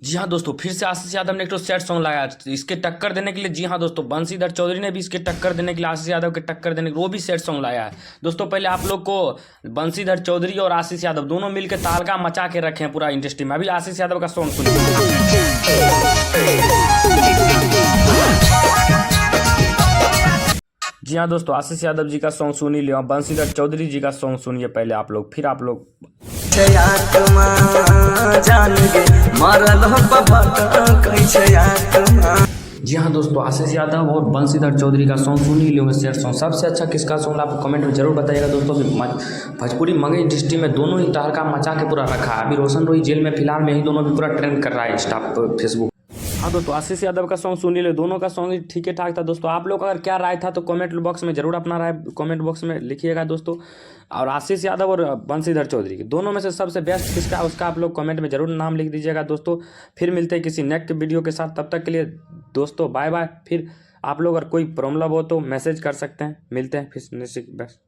जी हाँ दोस्तों, फिर से आशीष यादव ने एक तो सैड सॉन्ग लाया इसके टक्कर देने के लिए। जी हाँ दोस्तों, बंशीधर चौधरी ने भी इसके टक्कर देने के लिए, आशीष यादव के टक्कर देने के लिए वो भी सैड सॉन्ग लाया है। दोस्तों पहले आप लोग को बंशीधर चौधरी और आशीष यादव दोनों मिलकर तालका मचा के रखे हैं पूरा इंडस्ट्री में। अभी आशीष यादव का सॉन्ग सुनिए। जी हाँ दोस्तों, आशीष यादव जी का सॉन्ग सुन ही लिया, बंशीधर चौधरी जी का सॉन्ग सुनिए पहले आप लोग, फिर आप लोग। जी हाँ दोस्तों, आशीष यादव और बंशीधर चौधरी का सॉन्ग सुन ही लियो सैड सॉन्ग। सबसे अच्छा किसका सॉन्ग आप कमेंट में जरूर बताइएगा दोस्तों। भोजपुरी मगही इंडस्ट्री में दोनों ही तहलका मचा के पूरा रखा है। अभी रोशन रोही जेल में फिलहाल में ही दोनों भी पूरा ट्रेंड कर रहा है इंस्टा फेसबुक। हाँ दोस्तों, आशीष यादव का सॉन्ग सुन ले, दोनों का सॉन्ग ही ठीक ठाक था दोस्तों। आप लोग अगर क्या राय था तो कमेंट बॉक्स में जरूर अपना राय कमेंट बॉक्स में लिखिएगा दोस्तों। और आशीष यादव और बंशीधर चौधरी के दोनों में से सबसे बेस्ट किसका उसका आप लोग कमेंट में जरूर नाम लिख दीजिएगा दोस्तों। फिर मिलते हैं किसी नेक्स्ट वीडियो के साथ, तब तक के लिए दोस्तों बाय बाय। फिर आप लोग अगर कोई प्रॉब्लम हो तो मैसेज कर सकते हैं। मिलते हैं फिर नेक्स्ट।